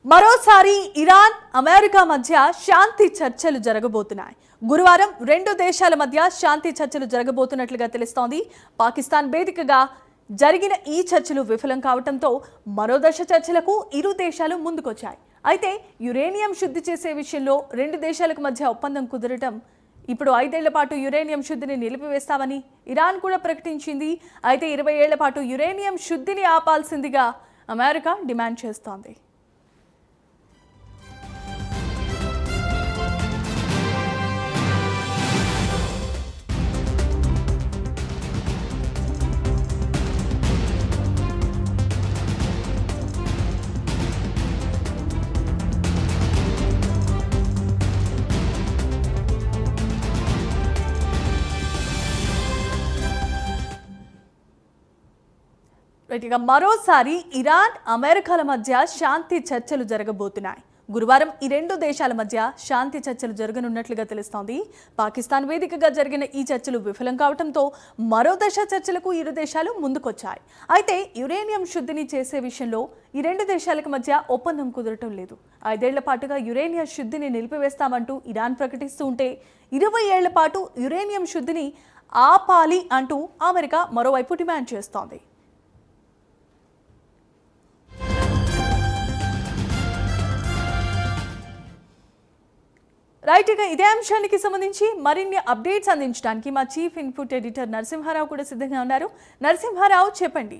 మరోసారి Iran America మధ్య శాంతి చర్చలు జరగబోతున్నాయి. గురువారం రెండు దేశాల మధ్య శాంతి చర్చలు జరగబోతున్నట్లుగా తెలుస్తోంది. పాకిస్తాన్ వేదికగా జరిగిన ఈ చర్చలు విఫలం కావడంతో మరో దశ చర్చలకు ఇరు దేశాలు ముందుకొచ్చాయి. అయితే యురేనియం శుద్ధి చేసే విషయంలో రెండు దేశాలకు మధ్య ఒప్పందం కుదరటం ఇప్పుడు 5 ఏళ్ల పాటు యురేనియం శుద్ధిని నిలిపివేస్తామని ఇరాన్ కూడా ప్రకటించింది. అయితే 20 ఏళ్ల పాటు యురేనియం శుద్ధిని ఆపాల్సిందిగా అమెరికా డిమాండ్ చేస్తోంది. ఇక మరోసారి ఇరాన్ అమెరికాల మధ్య శాంతి చర్చలు జరగబోతున్నాయి. గురువారం ఈ రెండు దేశాల మధ్య శాంతి చర్చలు జరగనున్నట్లుగా తెలుస్తోంది. పాకిస్తాన్ వేదికగా జరిగిన ఈ చర్చలు విఫలం కావడంతో మరో దశ చర్చలకు ఇరు దేశాలు ముందుకొచ్చాయి. అయితే యురేనియం శుద్ధిని చేసే విషయంలో ఈ రెండు దేశాలకు మధ్య ఒప్పందం కుదరటం లేదు. 5 ఏళ్ల పాటుగా యురేనియం శుద్ధిని నిలిపివేస్తామంటూ ఇరాన్ ప్రకటిస్తూ ఉంటే 20 ఏళ్ల పాటు యురేనియం శుద్ధిని ఆపాలి అంటూ అమెరికా మరోవైపు డిమాండ్ చేస్తోంది. రైట్, ఇక ఇదే అంశానికి సంబంధించి మరిన్ని అప్డేట్స్ అందించడానికి మా చీఫ్ ఇన్పుట్ ఎడిటర్ నరసింహారావు కూడా సిద్ధంగా ఉన్నారు. నరసింహారావు, చెప్పండి.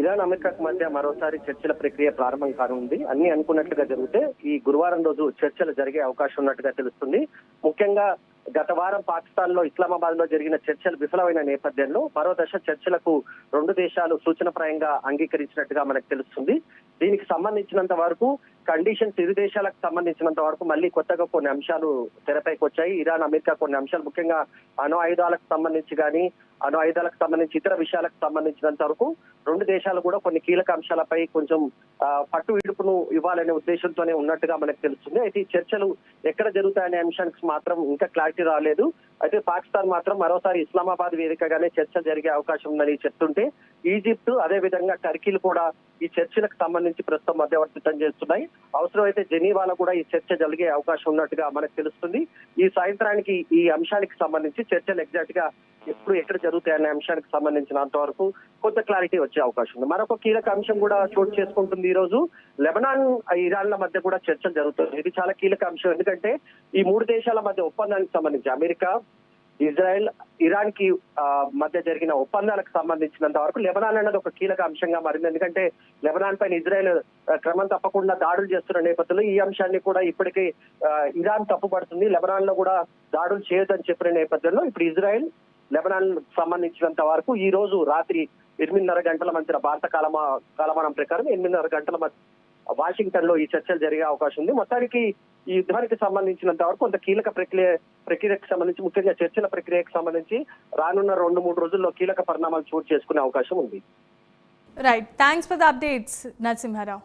ఇరాన్ అమెరికాకు మధ్య మరోసారి చర్చల ప్రక్రియ ప్రారంభం కానుంది. అన్ని అనుకున్నట్లుగా జరిగితే ఈ గురువారం రోజు చర్చలు జరిగే అవకాశం ఉన్నట్టుగా తెలుస్తుంది. ముఖ్యంగా గత వారం పాకిస్తాన్ లో ఇస్లామాబాద్ లో జరిగిన చర్చలు విఫలమైన నేపథ్యంలో మరో దశ చర్చలకు రెండు దేశాలు సూచనప్రాయంగా అంగీకరించినట్టుగా మనకు తెలుస్తుంది. దీనికి సంబంధించినంత వరకు కండిషన్స్ ఇరు దేశాలకు సంబంధించినంత వరకు మళ్ళీ కొత్తగా కొన్ని అంశాలు తెరపైకి వచ్చాయి. ఇరాన్ అమెరికా కొన్ని అంశాలు ముఖ్యంగా అణు ఆయుధాలకు సంబంధించి కానీ అణు ఆయుధాలకు సంబంధించి ఇతర విషయాలకు సంబంధించినంత వరకు రెండు దేశాలు కూడా కొన్ని కీలక అంశాలపై కొంచెం పట్టు విడుపును ఇవ్వాలనే ఉద్దేశంతోనే ఉన్నట్టుగా మనకు తెలుస్తుంది. అయితే ఈ చర్చలు ఎక్కడ జరుగుతాయనే అంశానికి మాత్రం ఇంకా క్లారిటీ రాలేదు. అయితే పాకిస్తాన్ మాత్రం మరోసారి ఇస్లామాబాద్ వేదికగానే చర్చలు జరిగే అవకాశం ఉందని చెప్తుంటే ఈజిప్ట్ అదే విధంగా టర్కీలు కూడా ఈ చర్చలకు సంబంధించి ప్రస్తుతం మధ్యవర్తిత్వం చేస్తున్నాయి. అవసరమైతే జెనీవాలో కూడా ఈ చర్చ జరిగే అవకాశం ఉన్నట్టుగా మనకు తెలుస్తుంది. ఈ సాయంత్రానికి ఈ అంశానికి సంబంధించి చర్చలు ఎగ్జాక్ట్ గా ఎప్పుడు ఎక్కడ జరుగుతాయనే అంశానికి సంబంధించినంత వరకు కొంత క్లారిటీ వచ్చే అవకాశం ఉంది. మరొక కీలక అంశం కూడా చోటు చేసుకుంటుంది. ఈ రోజు లెబనాన్ ఇరాన్ల మధ్య కూడా చర్చలు జరుగుతుంది. ఇది చాలా కీలక అంశం. ఎందుకంటే ఈ మూడు దేశాల మధ్య ఒప్పందానికి సంబంధించి అమెరికా, ఇజ్రాయెల్, ఇరాన్ కి మధ్య జరిగిన ఒప్పందాలకు సంబంధించినంత వరకు లెబనాన్ అన్నది ఒక కీలక అంశంగా మారింది. ఎందుకంటే లెబనాన్ పైన ఇజ్రాయెల్ క్రమం తప్పకుండా దాడులు చేస్తున్న నేపథ్యంలో ఈ అంశాన్ని కూడా ఇప్పటికీ ఇరాన్ తప్పుపడుతుంది. లెబనాన్ లో కూడా దాడులు చేయొద్దని చెప్పిన నేపథ్యంలో ఇప్పుడు ఇజ్రాయెల్ లెబనాన్ సంబంధించినంత వరకు ఈ రోజు రాత్రి 8:30 గంటల మధ్య భారత కాలమానం ప్రకారం 8:30 గంటల మధ్య వాషింగ్టన్ లో ఈ చర్చలు జరిగే అవకాశం ఉంది. మొత్తానికి ఈ యుద్ధానికి సంబంధించినంత వరకు కొంత కీలక ప్రక్రియకు సంబంధించి ముఖ్యంగా చర్చల ప్రక్రియకు సంబంధించి రానున్న 2-3 రోజుల్లో కీలక పరిణామాలు చోటు చేసుకునే అవకాశం ఉంది. Right, thanks for the updates Narasimha Rao.